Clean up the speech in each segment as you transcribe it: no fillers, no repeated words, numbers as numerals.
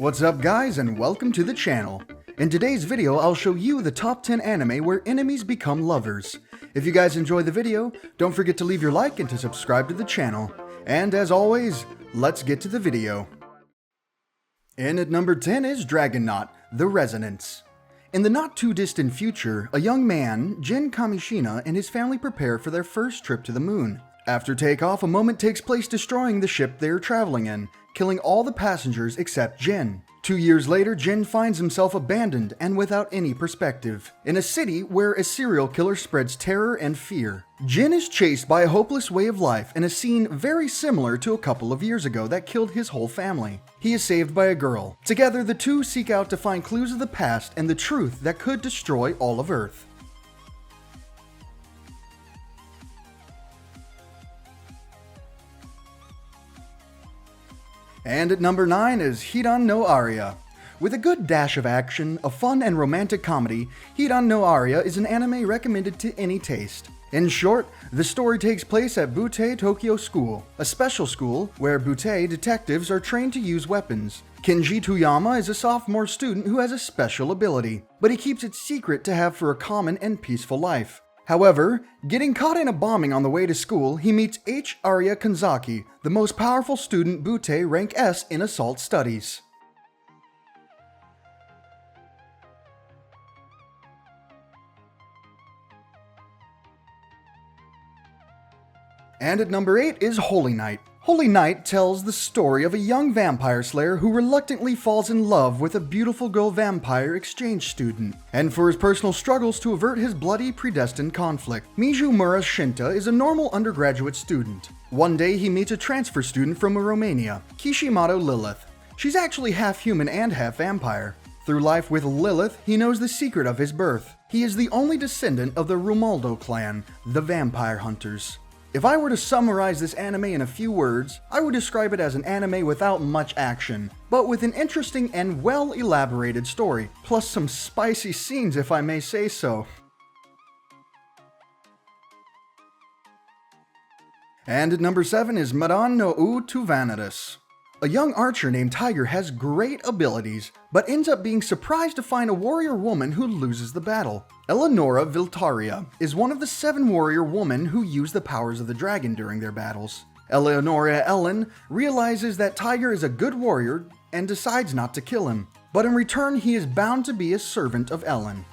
What's up guys, and welcome to the channel. In today's video, I'll show you the top 10 anime where enemies become lovers. If you guys enjoy the video, don't forget to leave your like and to subscribe to the channel. And as always, let's get to the video. In at number 10 is Dragon Knot: The Resonance. In the not too distant future, a young man, Jin Kamishina, and his family prepare for their first trip to the moon. After takeoff, a moment takes place destroying the ship they are traveling in, killing all the passengers except Jin. 2 years later, Jin finds himself abandoned and without any perspective, in a city where a serial killer spreads terror and fear. Jin is chased by a hopeless way of life in a scene very similar to a couple of years ago that killed his whole family. He is saved by a girl. Together, the two seek out to find clues of the past and the truth that could destroy all of Earth. And at number 9 is Hidan no Aria. With a good dash of action, a fun and romantic comedy, Hidan no Aria is an anime recommended to any taste. In short, the story takes place at Butte Tokyo School, a special school where Butte detectives are trained to use weapons. Kenji Toyama is a sophomore student who has a special ability, but he keeps it secret to have for a common and peaceful life. However, getting caught in a bombing on the way to school, he meets H. Arya Kanzaki, the most powerful student Butte rank S in assault studies. And at number 8 is Holy Knight. Holy Knight tells the story of a young vampire slayer who reluctantly falls in love with a beautiful girl vampire exchange student, and for his personal struggles to avert his bloody predestined conflict. Mijumura Shinta is a normal undergraduate student. One day he meets a transfer student from Romania, Kishimoto Lilith. She's actually half human and half vampire. Through life with Lilith, he knows the secret of his birth. He is the only descendant of the Romualdo clan, the Vampire Hunters. If I were to summarize this anime in a few words, I would describe it as an anime without much action, but with an interesting and well-elaborated story, plus some spicy scenes if I may say so. And at number 7 is Madan no U to Vanadis. A young archer named Tiger has great abilities, but ends up being surprised to find a warrior woman who loses the battle. Eleonora Viltaria is one of the 7 warrior women who use the powers of the dragon during their battles. Eleonora Ellen realizes that Tiger is a good warrior and decides not to kill him, but in return he is bound to be a servant of Ellen.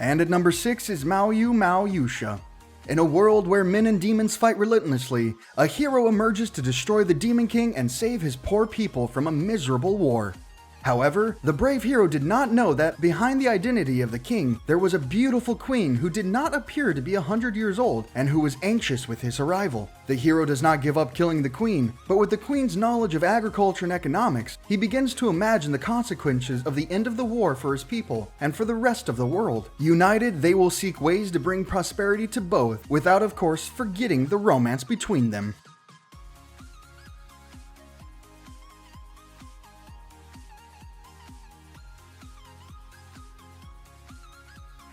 And at number 6 is Maoyu Mao Yusha. In a world where men and demons fight relentlessly, a hero emerges to destroy the Demon King and save his poor people from a miserable war. However, the brave hero did not know that behind the identity of the king, there was a beautiful queen who did not appear to be 100 years old and who was anxious with his arrival. The hero does not give up killing the queen, but with the queen's knowledge of agriculture and economics, he begins to imagine the consequences of the end of the war for his people and for the rest of the world. United, they will seek ways to bring prosperity to both, without of course forgetting the romance between them.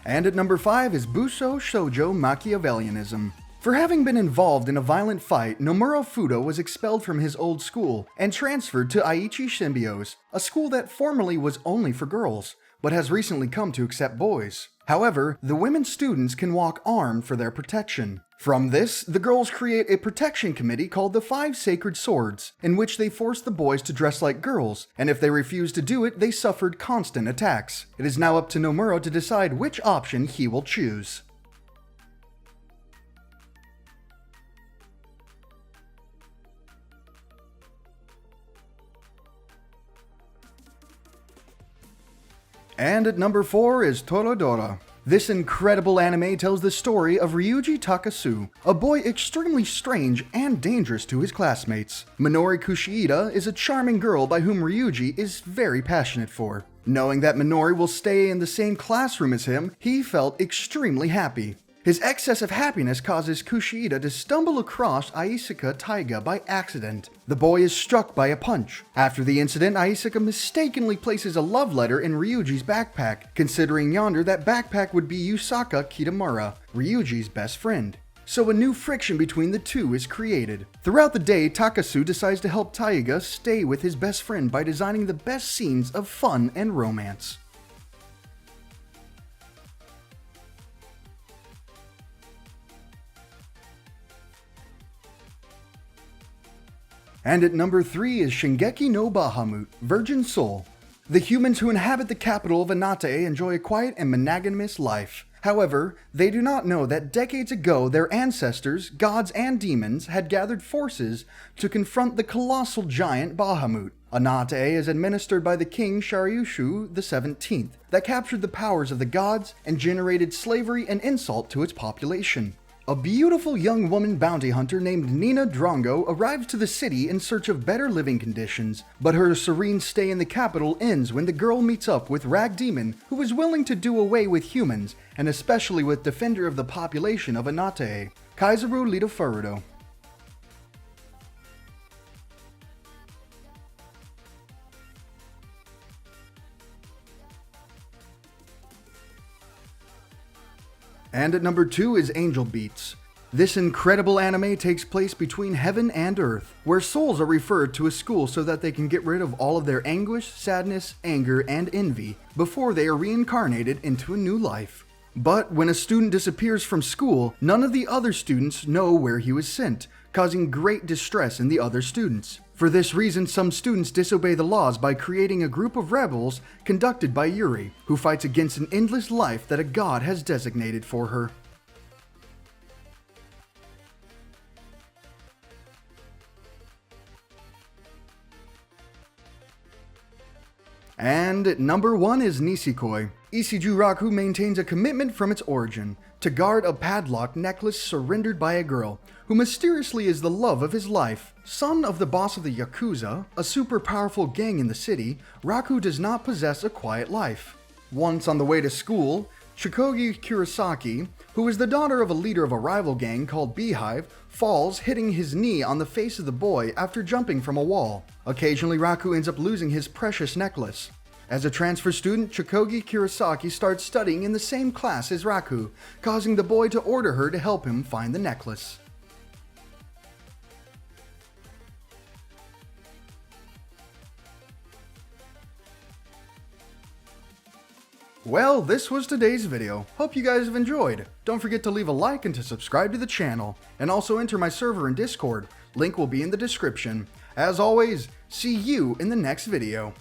And at number 5 is Buso Shoujo Machiavellianism. For having been involved in a violent fight, Nomura Fudo was expelled from his old school and transferred to Aichi Symbiose, a school that formerly was only for girls, but has recently come to accept boys. However, the women students can walk armed for their protection. From this, the girls create a protection committee called the 5 Sacred Swords, in which they force the boys to dress like girls, and if they refuse to do it, they suffered constant attacks. It is now up to Nomura to decide which option he will choose. And at number 4 is Toradora. This incredible anime tells the story of Ryuji Takasu, a boy extremely strange and dangerous to his classmates. Minori Kushiida is a charming girl by whom Ryuji is very passionate for. Knowing that Minori will stay in the same classroom as him, he felt extremely happy. His excess of happiness causes Kushida to stumble across Aisaka Taiga by accident. The boy is struck by a punch. After the incident, Aisaka mistakenly places a love letter in Ryuji's backpack, considering yonder that backpack would be Yusaka Kitamura, Ryuji's best friend. So a new friction between the two is created. Throughout the day, Takasu decides to help Taiga stay with his best friend by designing the best scenes of fun and romance. And at number 3 is Shingeki no Bahamut, Virgin Soul. The humans who inhabit the capital of Anate enjoy a quiet and monogamous life. However, they do not know that decades ago their ancestors, gods and demons, had gathered forces to confront the colossal giant Bahamut. Anate is administered by the king Shariushu the 17th, that captured the powers of the gods and generated slavery and insult to its population. A beautiful young woman bounty hunter named Nina Drongo arrives to the city in search of better living conditions, but her serene stay in the capital ends when the girl meets up with Rag Demon, who is willing to do away with humans, and especially with defender of the population of Anate, Kaizuru Lidofurudo. And at number 2 is Angel Beats. This incredible anime takes place between heaven and earth, where souls are referred to a school so that they can get rid of all of their anguish, sadness, anger, and envy before they are reincarnated into a new life. But when a student disappears from school, none of the other students know where he was sent, causing great distress in the other students. For this reason, some students disobey the laws by creating a group of rebels conducted by Yuri, who fights against an endless life that a god has designated for her. And at number 1 is Nisekoi. Isijuraku maintains a commitment from its origin to guard a padlock necklace surrendered by a girl, who mysteriously is the love of his life. Son of the boss of the Yakuza, a super powerful gang in the city, Raku does not possess a quiet life. Once on the way to school, Chikogi Kurosaki, who is the daughter of a leader of a rival gang called Beehive, falls, hitting his knee on the face of the boy after jumping from a wall. Occasionally, Raku ends up losing his precious necklace. As a transfer student, Chikogi Kurosaki starts studying in the same class as Raku, causing the boy to order her to help him find the necklace. Well, this was today's video. Hope you guys have enjoyed. Don't forget to leave a like and to subscribe to the channel, and also enter my server in Discord. Link will be in the description. As always, see you in the next video.